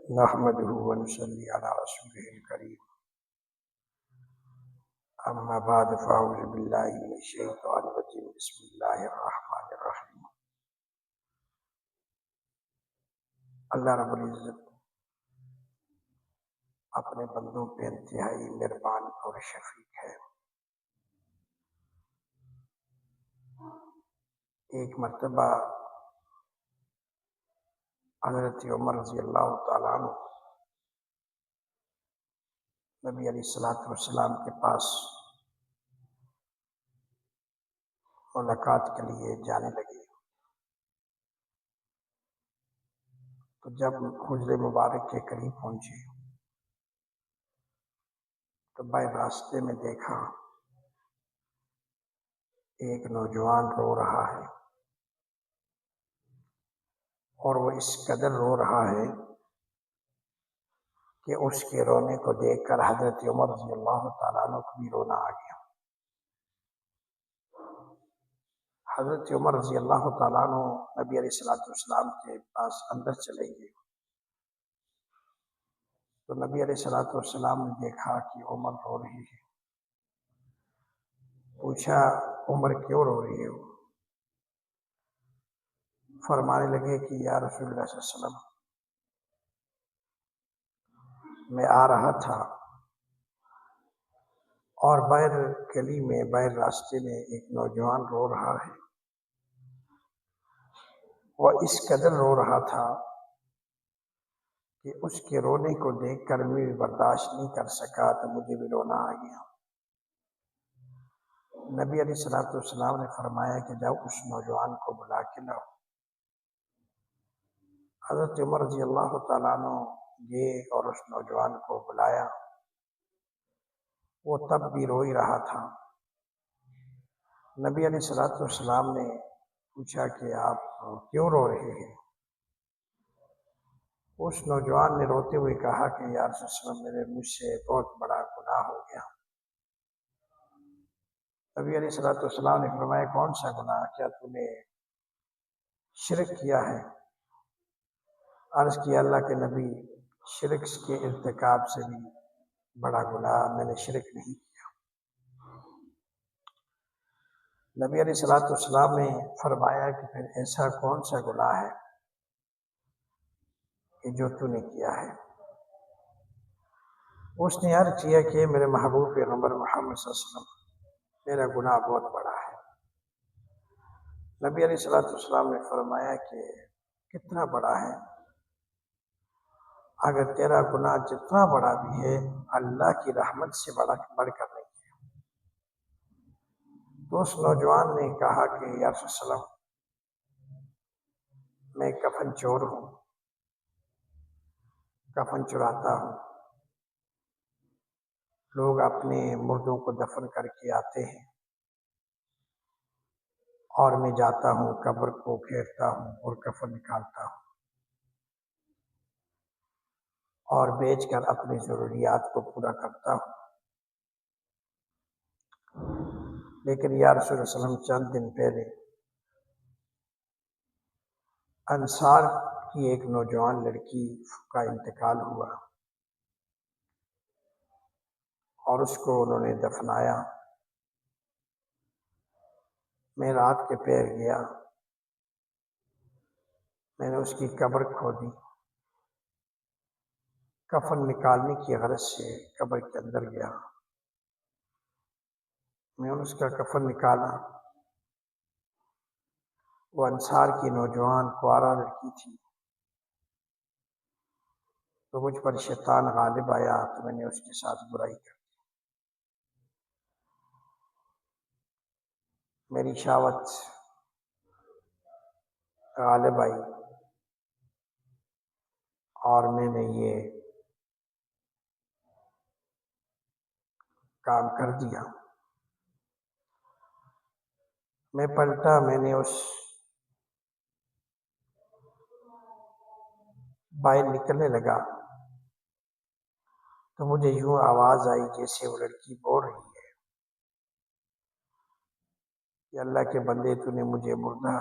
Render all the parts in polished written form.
نحمده ونصلي على رسوله الكريم. أما بعد فأعوذ بالله من الشيطان الرجيم. بسم الله الرحمن الرحیم. اللہ رب العزت اپنے بندوں پہ انتہائی مہربان اور شفیق ہے. ایک مرتبہ حضرت عمر رضی اللہ تعالیٰ عنہ نبی علیہ الصلوۃ والسلام کے پاس ملاقات کے لیے جانے لگے. تو جب حجر مبارک کے قریب پہنچے تو باہر راستے میں دیکھا ایک نوجوان رو رہا ہے، اور وہ اس قدر رو رہا ہے کہ اس کے رونے کو دیکھ کر حضرت عمر رضی اللہ تعالیٰ عنہ کو بھی رونا آ گیا. حضرت عمر رضی اللہ تعالیٰ عنہ نبی علیہ الصلوۃ والسلام کے پاس اندر چلے گئے. تو نبی علیہ الصلوۃ والسلام نے دیکھا کہ عمر رو رہی ہے. پوچھا عمر کیوں رو رہی ہو؟ فرمانے لگے کہ یا رسول اللہ صلی اللہ علیہ وسلم، میں آ رہا تھا اور باہر گلی میں باہر راستے میں ایک نوجوان رو رہا ہے. وہ اس قدر رو رہا تھا کہ اس کے رونے کو دیکھ کر میں بھی برداشت نہیں کر سکا تو مجھے بھی رونا آ گیا. نبی علیہ الصلوۃ والسلام نے فرمایا کہ جاؤ اس نوجوان کو بلا کے لاؤ. حضرت عمر رضی اللہ تعالیٰ عنہ گئے اور اس نوجوان کو بلایا. وہ تب بھی رو ہی رہا تھا. نبی علیہ الصلوۃ والسلام نے پوچھا کہ آپ کیوں رو رہے ہیں؟ اس نوجوان نے روتے ہوئے کہا کہ یا رسول اللہ میرے مجھ سے بہت بڑا گناہ ہو گیا. نبی علیہ الصلوۃ والسلام نے فرمایا کون سا گناہ؟ کیا تو نے شرک کیا ہے؟ عرض کیا اللہ کے نبی، شرک کے ارتکاب سے بھی بڑا گناہ میں نے شرک نہیں کیا. نبی علیہ الصلوۃ والسلام نے فرمایا کہ پھر ایسا کون سا گناہ ہے کہ جو تو نے کیا ہے؟ اس نے عرض کیا کہ میرے محبوب پیغمبر محمد صلی اللہ علیہ وسلم، میرا گناہ بہت بڑا ہے. نبی علیہ الصلوۃ والسلام نے فرمایا کہ کتنا بڑا ہے؟ اگر تیرا گناہ جتنا بڑا بھی ہے اللہ کی رحمت سے بڑھ کر نہیں ہے. تو اس نوجوان نے کہا کہ یا رسول اللہ میں کفن چور ہوں، کفن چراتا ہوں. لوگ اپنے مردوں کو دفن کر کے آتے ہیں اور میں جاتا ہوں قبر کو گھیرتا ہوں اور کفن نکالتا ہوں اور بیچ کر اپنی ضروریات کو پورا کرتا ہوں. لیکن یا رسول اللہ صلی اللہ علیہ وسلم چند دن پہلے انصار کی ایک نوجوان لڑکی کا انتقال ہوا اور اس کو انہوں نے دفنایا. میں رات کے پیر گیا، میں نے اس کی قبر کھودی، کفن نکالنے کی غرض سے قبر کے اندر گیا. میں نے اس کا کفن نکالا. وہ انصار کی نوجوان کوارا لڑکی تھی. تو مجھ پر شیطان غالب آیا تو میں نے اس کے ساتھ برائی کر دی. میری شہوت غالب آئی اور میں نے یہ کام کر دیا. میں پلٹا، میں نے اس باہر نکلنے لگا تو مجھے یوں آواز آئی جیسے وہ لڑکی بول رہی ہے کہ اللہ کے بندے تو نے مجھے مردہ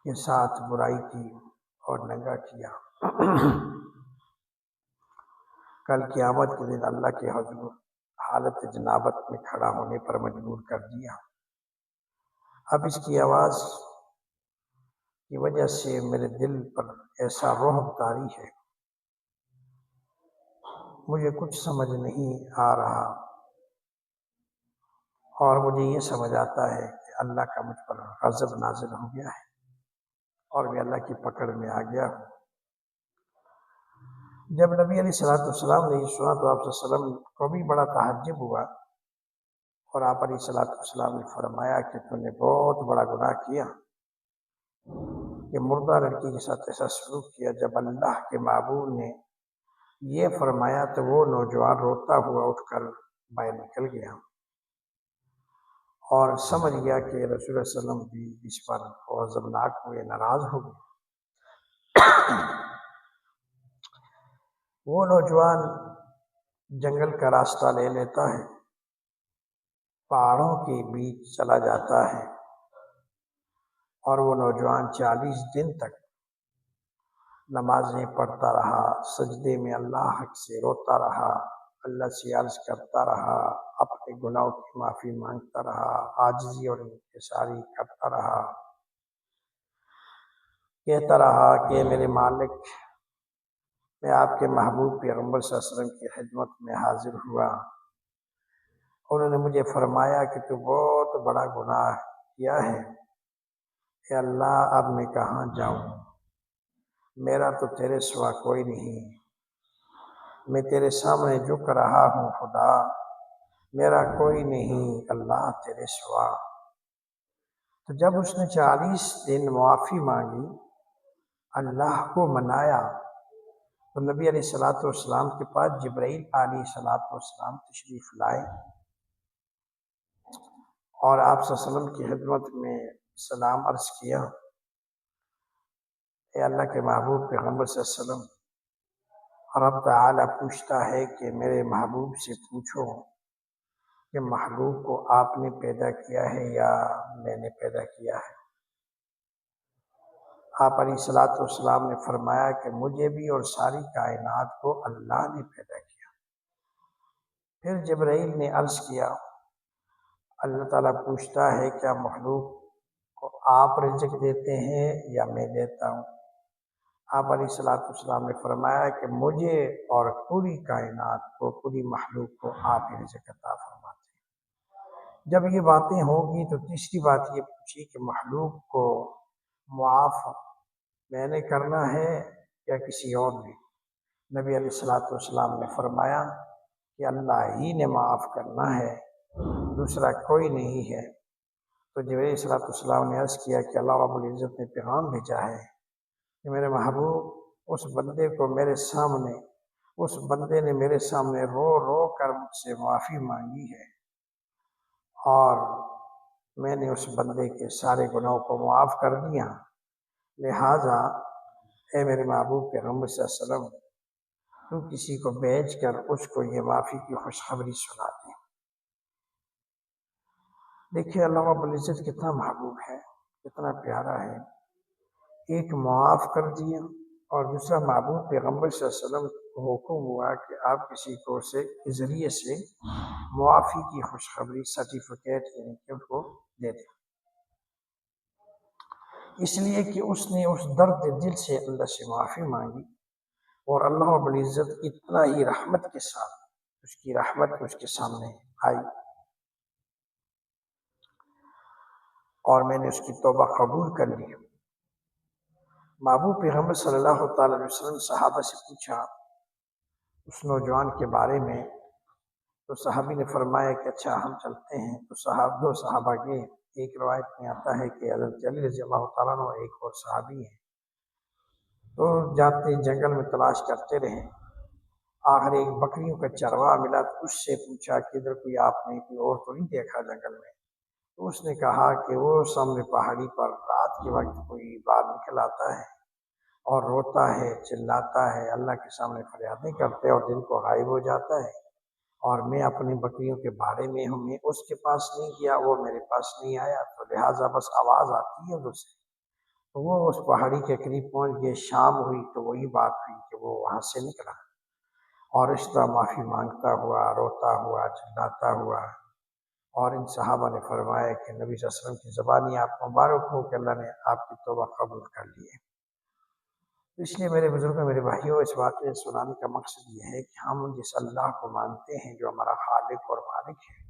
کے ساتھ برائی کی اور ننگا کیا. کل قیامت کے دن اللہ کے حضور حالت جنابت میں کھڑا ہونے پر مجبور کر دیا۔ اب اس کی آواز کی وجہ سے میرے دل پر ایسا رعب طاری ہے، مجھے کچھ سمجھ نہیں آ رہا، اور مجھے یہ سمجھ آتا ہے کہ اللہ کا مجھ پر غضب نازل ہو گیا ہے اور میں اللہ کی پکڑ میں آ گیا ہوں۔ جب نبی علیہ السلام نے یہ سنا تو آپ صلی اللہ علیہ وسلم کو بھی بڑا تعجب ہوا، اور آپ علیہ السلام نے فرمایا کہ تو نے بہت بڑا گناہ کیا کہ مردہ لڑکی کے ساتھ ایسا سلوک کیا۔ جب اللہ کے محبوب نے یہ فرمایا تو وہ نوجوان روتا ہوا اٹھ کر باہر نکل گیا اور سمجھ گیا کہ رسول اللہ صلی اللہ علیہ وسلم بھی اس پر غضبناک ہوئے، ناراض ہو گئے۔ وہ نوجوان جنگل کا راستہ لے لیتا ہے، پہاڑوں کے بیچ چلا جاتا ہے، اور وہ نوجوان 40 دن تک نمازیں پڑھتا رہا، سجدے میں اللہ حق سے روتا رہا، اللہ سے عرض کرتا رہا، اپنے گناہوں کی معافی مانگتا رہا، عاجزی اور انکساری کرتا رہا، کہتا رہا کہ میرے مالک، میں آپ کے محبوب پیغمبر صلی اللہ علیہ وسلم کی خدمت میں حاضر ہوا۔ انہوں نے مجھے فرمایا کہ تو بہت بڑا گناہ کیا ہے، اے اللہ اب میں کہاں جاؤں، میرا تو تیرے سوا کوئی نہیں، میں تیرے سامنے جھک رہا ہوں خدا، میرا کوئی نہیں اللہ تیرے سوا۔ تو جب اس نے 40 دن معافی مانگی، اللہ کو منایا، تو نبی علیہ السلام کے پاس جبرائیل علیہ السلام تشریف لائے اور آپ صلی اللہ علیہ وسلم کی خدمت میں سلام عرض کیا۔ اے اللہ کے محبوب پیغمبر صلی اللہ علیہ وسلم، رب تعالیٰ پوچھتا ہے کہ میرے محبوب سے پوچھو کہ مخلوق کو آپ نے پیدا کیا ہے یا میں نے پیدا کیا ہے؟ آپ علیہ السلام نے فرمایا کہ مجھے بھی اور ساری کائنات کو اللہ نے پیدا کیا۔ پھر جبرائیل نے عرض کیا، اللہ تعالیٰ پوچھتا ہے کیا مخلوق کو آپ رزق دیتے ہیں یا میں دیتا ہوں؟ آپ علیہ السلام نے فرمایا کہ مجھے اور پوری کائنات کو، پوری مخلوق کو آپ ہی رزق عطا فرماتے ہیں۔ جب یہ باتیں ہوگی تو تیسری بات یہ پوچھی کہ مخلوق کو معاف میں نے کرنا ہے یا کسی اور نے؟ نبی علیہ السلام نے فرمایا کہ اللہ ہی نے معاف کرنا ہے، دوسرا کوئی نہیں ہے۔ تو جبرائیل علیہ السلام نے عرض کیا کہ اللہ رب العزت نے پیغام بھیجا ہے کہ میرے محبوب، اس بندے نے میرے سامنے رو رو کر مجھ سے معافی مانگی ہے، اور میں نے اس بندے کے سارے گناہوں کو معاف کر دیا، لہٰذا اے میرے محبوب پیغمبر صلی اللہ علیہ وسلم، تو کسی کو بھیج کر اس کو یہ معافی کی خوشخبری سنا دے۔ دیکھیے اللہ رب العزت کتنا محبوب ہے، کتنا پیارا ہے، ایک معاف کر دیا، اور دوسرا محبوب پیغمبر صلی اللہ علیہ وسلم کو حکم ہوا کہ آپ کسی کو کے ذریعے سے معافی کی خوشخبری، سرٹیفکیٹ یعنی کہ اس کو دے دیں، اس لیے کہ اس نے اس درد دل سے اللہ سے معافی مانگی، اور اللہ رب العزت اتنا ہی رحمت کے ساتھ اس کی رحمت اس کے سامنے آئی، اور میں نے اس کی توبہ قبول کر لی۔ محبوب پیغمبر صلی اللہ تعالیٰ علیہ وسلم صحابہ سے پوچھا اس نوجوان کے بارے میں، تو صحابی نے فرمایا کہ اچھا ہم چلتے ہیں۔ تو دو صحابہ گئے، ایک روایت میں آتا ہے کہ حضرت علی رضی اللہ تعالیٰ عنہ ایک اور صحابی ہیں، تو جاتے جنگل میں تلاش کرتے رہے، آخر ایک بکریوں کا چرواہ ملا، تو اس سے پوچھا کہ ادھر کوئی آپ نے کوئی اور تو نہیں دیکھا جنگل میں؟ تو اس نے کہا کہ وہ سامنے پہاڑی پر رات کے وقت کوئی باہر نکل آتا ہے اور روتا ہے، چلاتا ہے، اللہ کے سامنے فریادیں کرتے اور دن کو غائب ہو جاتا ہے، اور میں اپنی بکریوں کے بارے میں ہوں، میں اس کے پاس نہیں گیا، وہ میرے پاس نہیں آیا، تو لہٰذا بس آواز آتی ہے ادھر سے، تو وہ اس پہاڑی کے قریب پہنچ گئے، شام ہوئی تو وہی بات ہوئی کہ وہ وہاں سے نکلا اور اس طرح معافی مانگتا ہوا، روتا ہوا، چلاتا ہوا، اور ان صحابہ نے فرمایا کہ نبی صلی اللہ علیہ وسلم کی زبانی آپ مبارک ہو کہ اللہ نے آپ کی توبہ قبول کر لی ہے۔ اس لیے میرے بزرگوں، میرے بھائیوں، اس واقعے سنانے کا مقصد یہ ہے کہ ہم جس اللہ کو مانتے ہیں جو ہمارا خالق اور مالک ہے،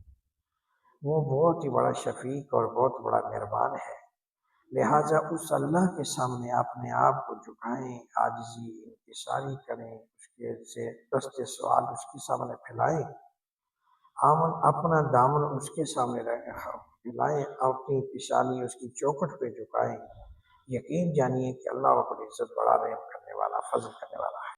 وہ بہت ہی بڑا شفیق اور بہت بڑا مہربان ہے۔ لہٰذا اس اللہ کے سامنے اپنے آپ کو جھکائیں، عاجزی انکساری کریں، اس کے سے دست سوال اس کے سامنے پھیلائیں، اپنا دامن اس کے سامنے پھیلائیں، اپنی پیشانی اس کی چوکھٹ پہ جھکائیں۔ یقین جانیے کہ اللہ رب العزت بڑا رحم کرنے والا، فضل کرنے والا ہے۔